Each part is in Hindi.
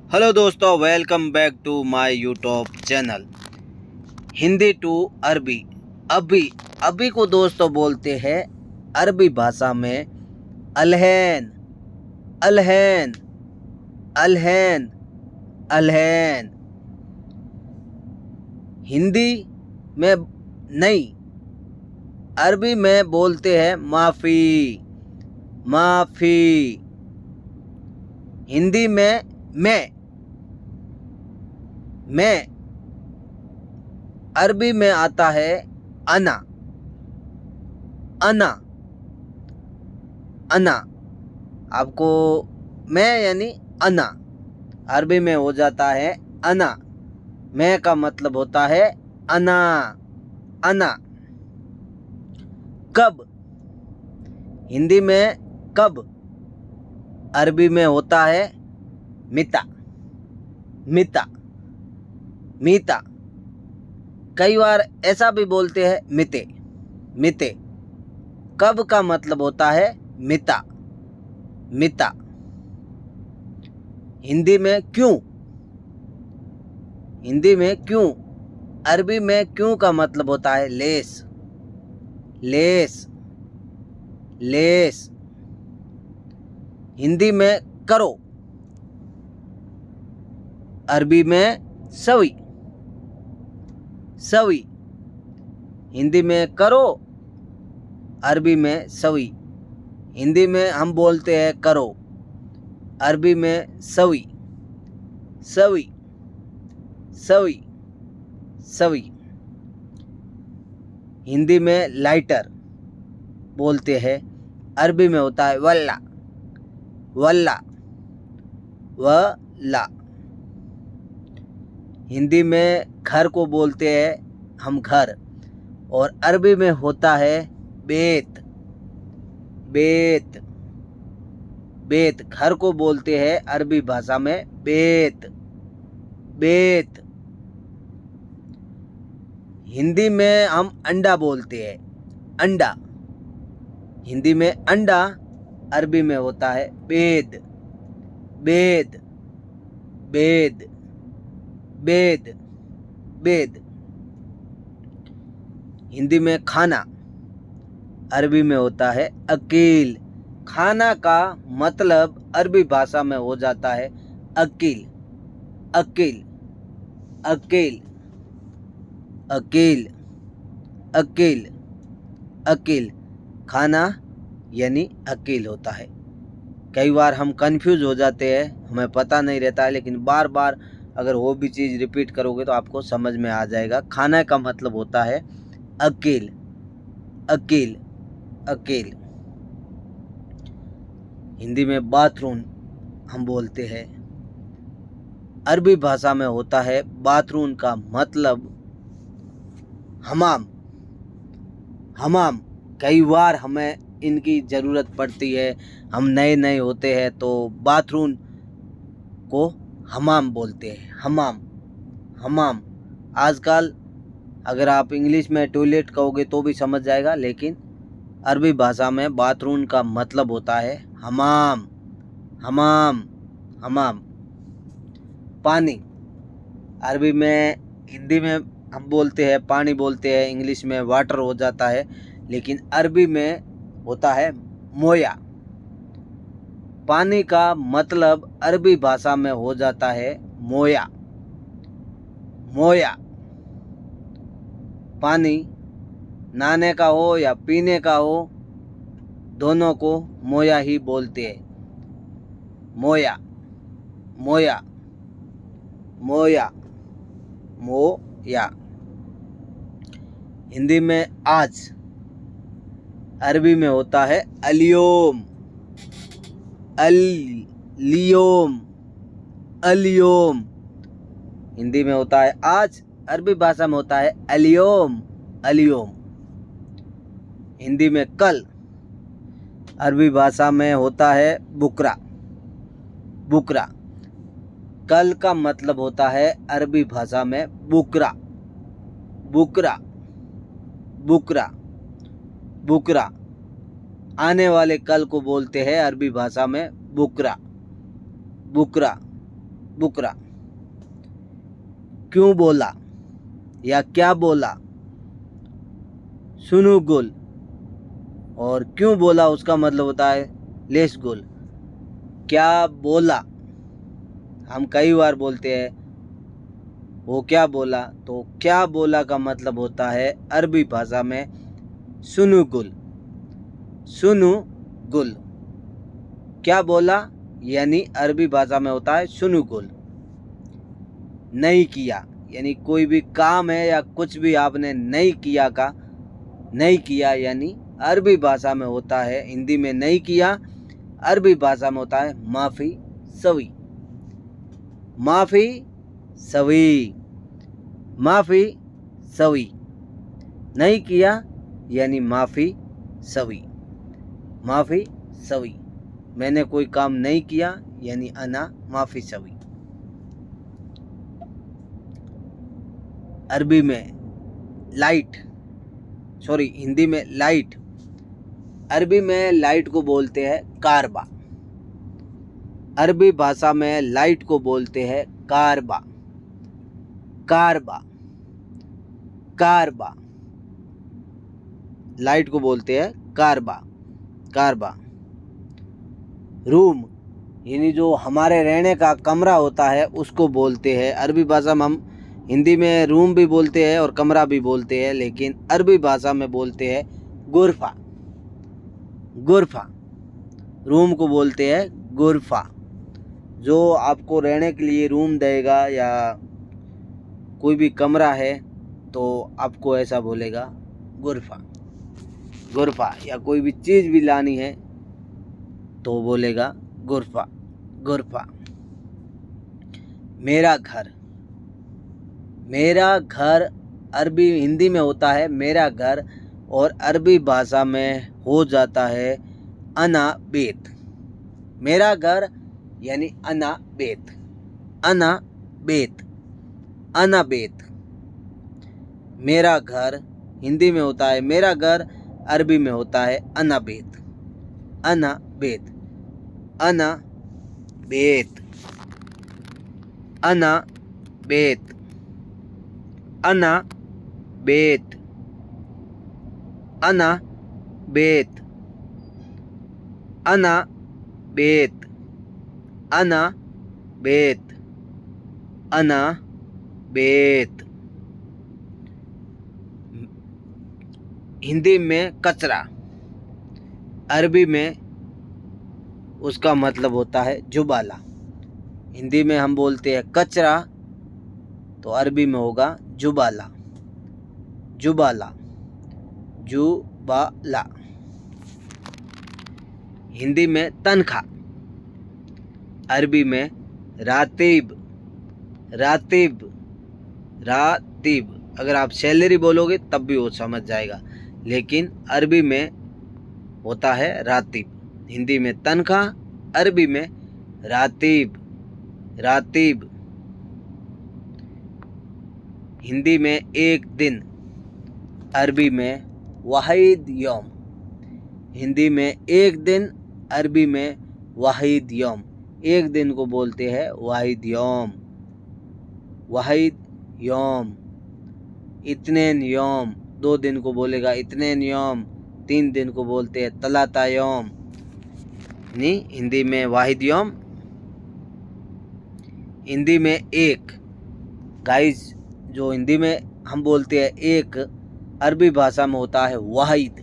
हेलो दोस्तों, welcome back to my YouTube channel Hindi to अरबी। अभी अभी को दोस्तों बोलते हैं अरबी भाषा में अलहैन अलहैन अलहैन अलहैन। हिंदी में नहीं, अरबी में बोलते हैं माफ़ी माफ़ी। हिंदी में मैं अरबी में आता है अना अना अना। आपको मैं यानी अना अरबी में हो जाता है अना। मैं का मतलब होता है अना अना। कब, हिंदी में कब अरबी में होता है मिता मिता मीता। कई बार ऐसा भी बोलते हैं मिते मिते। कब का मतलब होता है मिता मिता। हिंदी में क्यों, हिंदी में क्यों, अरबी में क्यों का मतलब होता है लेस लेस लेस। हिंदी में करो, अरबी में सवी सवी। हिंदी में करो, अरबी में सवी। हिंदी में हम बोलते हैं करो, अरबी में सवी सवी सवी सवी। हिंदी में लाइटर बोलते हैं, अरबी में होता है वल्ला वल्ला वल्ला। हिंदी में घर को बोलते हैं हम घर, और अरबी में होता है बेत बेत बेत। घर को बोलते हैं अरबी भाषा में बेत बेत। हिंदी में हम अंडा बोलते हैं अंडा। हिंदी में अंडा, अरबी में होता है बेद बेद बेद बेद बेद। हिंदी में खाना, अरबी में होता है अकील। खाना का मतलब अरबी भाषा में हो जाता है अकील अकील अकील अकील अकील अकील। खाना यानी अकील होता है। कई बार हम कंफ्यूज हो जाते हैं, हमें पता नहीं रहता है, लेकिन बार बार अगर वो भी चीज़ रिपीट करोगे तो आपको समझ में आ जाएगा। खाना का मतलब होता है अकील अकील अकील। हिंदी में बाथरूम हम बोलते हैं, अरबी भाषा में होता है बाथरूम का मतलब हमाम हमाम। कई बार हमें इनकी ज़रूरत पड़ती है, हम नए नए होते हैं तो बाथरूम को हमाम बोलते हैं हमाम हमाम। आजकल अगर आप इंग्लिश में टॉयलेट कहोगे तो भी समझ जाएगा, लेकिन अरबी भाषा में बाथरूम का मतलब होता है हमाम हमाम हमाम। पानी, अरबी में, हिंदी में हम बोलते हैं पानी बोलते हैं, इंग्लिश में वाटर हो जाता है, लेकिन अरबी में होता है मोया। पानी का मतलब अरबी भाषा में हो जाता है मोया मोया। पानी नहाने का हो या पीने का हो, दोनों को मोया ही बोलते हैं। मोया मोया मोया मोया। हिंदी में आज, अरबी में होता है अलियोम अलियोम अलियोम। हिंदी में होता है आज, अरबी भाषा में होता है अलियोम अलियोम। हिंदी में कल, अरबी भाषा में होता है बुकरा बुकरा। कल का मतलब होता है अरबी भाषा में बुकरा बुकरा बुकरा बुकरा। आने वाले कल को बोलते हैं अरबी भाषा में बुकरा बुकरा बुकरा। क्यों बोला या क्या बोला, सुनु गुल। और क्यों बोला उसका मतलब होता है लेस गुल। क्या बोला हम कई बार बोलते हैं, वो क्या बोला, तो क्या बोला का मतलब होता है अरबी भाषा में सुनु गुल। सुनु गुल, क्या बोला यानी अरबी भाषा में होता है सुनु गुल। नहीं किया यानी कोई भी काम है या कुछ भी आपने नहीं किया का नहीं किया यानी अरबी भाषा में होता है, हिंदी में नहीं किया, अरबी भाषा में होता है माफ़ी सवी। माफ़ी सवी, माफ़ी सवी। नहीं किया यानी माफ़ी सवी, माफ़ी सवी। मैंने कोई काम नहीं किया यानी अना माफ़ी सवी। अरबी में लाइट, सॉरी हिंदी में लाइट, अरबी में लाइट को बोलते हैं कारबा। अरबी भाषा में लाइट को बोलते हैं कारबा। कारबा, कारबा, लाइट को बोलते हैं कारबा। कारबा। रूम यानी जो हमारे रहने का कमरा होता है उसको बोलते हैं, अरबी भाषा में हम हिंदी में रूम भी बोलते हैं और कमरा भी बोलते हैं, लेकिन अरबी भाषा में बोलते हैं गुरफा। गुरफा, रूम को बोलते हैं गुरफा। जो आपको रहने के लिए रूम देगा या कोई भी कमरा है तो आपको ऐसा बोलेगा गुरफा। गुरफा, या कोई भी चीज़ भी लानी है तो बोलेगा गुरफा। गुरफा। मेरा घर, मेरा घर अरबी हिंदी में होता है मेरा घर और अरबी भाषा में हो जाता है अना बेत। मेरा घर यानी अना बेत। अना बेत, अना बेत। मेरा घर हिंदी में होता है मेरा घर, अरबी में होता है अना बेत। अना बेत, अना बेत, अना बेत, अना बेत, अना बेत, अना बेत, अना बेत, अना बेत। हिंदी में कचरा, अरबी में उसका मतलब होता है जुबाला। हिंदी में हम बोलते हैं कचरा तो अरबी में होगा जुबाला। जुबाला, जुबाला। हिंदी में तनख्वाह, अरबी में रातिब। रातिब, रातिब। अगर आप सैलरी बोलोगे तब भी वो समझ जाएगा, लेकिन अरबी में होता है रातिब। हिंदी में तनख्वाह, अरबी में रातिब। रातिब। हिंदी में एक दिन, अरबी में वाहिद यौम। हिंदी में एक दिन, अरबी में वाहिद यौम। एक दिन को बोलते हैं वाहिद यौम। वाहिद यौम। इत्नेन यौम, 2 दिन को बोलेगा इत्नेन यौम। 3 दिन को बोलते हैं तलाता यौम। नहीं, हिंदी में वाहिद यौम। हिंदी में एक, गाइस जो हिंदी में हम बोलते हैं एक, अरबी भाषा में होता है वाहिद।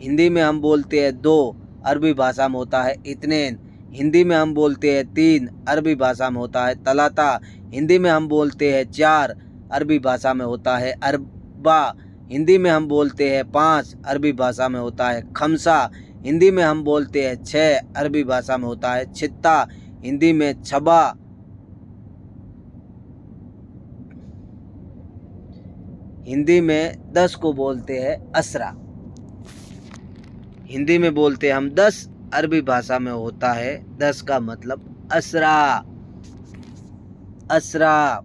हिंदी में हम बोलते हैं 2, अरबी भाषा में होता है इत्नेन। हिंदी में हम बोलते हैं 3, अरबी भाषा में होता है तलाता। हिंदी में हम बोलते हैं 4, अरबी भाषा में होता है अरबा। हिंदी में हम बोलते हैं 5, अरबी भाषा में होता है खमसा। हिंदी में हम बोलते हैं 6, अरबी भाषा में होता है छित्ता। हिंदी में छबा। हिंदी में 10 को बोलते हैं असरा। हिंदी में बोलते हैं हम 10, अरबी भाषा में होता है 10 का मतलब असरा। असरा।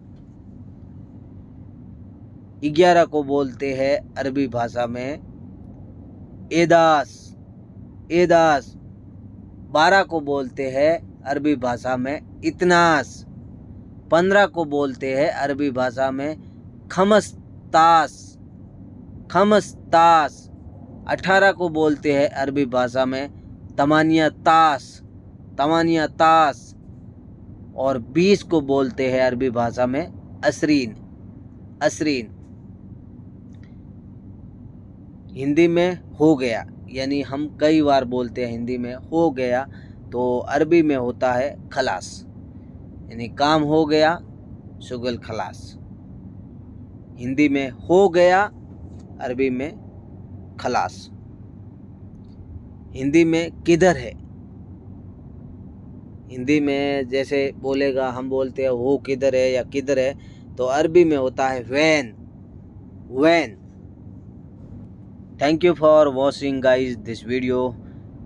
11 को बोलते हैं अरबी भाषा में एदास। एदास। 12 को बोलते हैं अरबी भाषा में इतनास। 15 को बोलते हैं अरबी भाषा में खमस्तास, खमस्तास। 18 को बोलते हैं अरबी भाषा में तमानियातास, तमानियातास। और 20 को बोलते हैं अरबी भाषा में असरीन, असरीन। हिंदी में हो गया, यानी हम कई बार बोलते हैं हिंदी में हो गया, तो अरबी में होता है खलास, यानी काम हो गया, शुगल खलास। हिंदी में हो गया, अरबी में खलास। हिंदी में किधर है, हिंदी में जैसे बोलेगा, हम बोलते हैं वो किधर है या किधर है, तो अरबी में होता है वैन, वैन। Thank you for watching guys this video.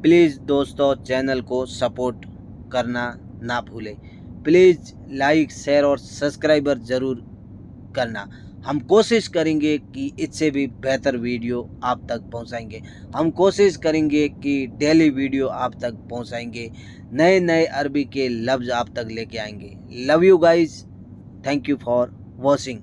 Please दोस्तों चैनल को सपोर्ट करना ना भूलें। प्लीज़ लाइक, शेयर और सब्सक्राइबर ज़रूर करना। हम कोशिश करेंगे कि इससे भी बेहतर वीडियो आप तक पहुंचाएंगे। हम कोशिश करेंगे कि डेली वीडियो आप तक पहुंचाएंगे, नए नए अरबी के लफ्ज़ आप तक लेके आएंगे। Love you guys, thank you for watching.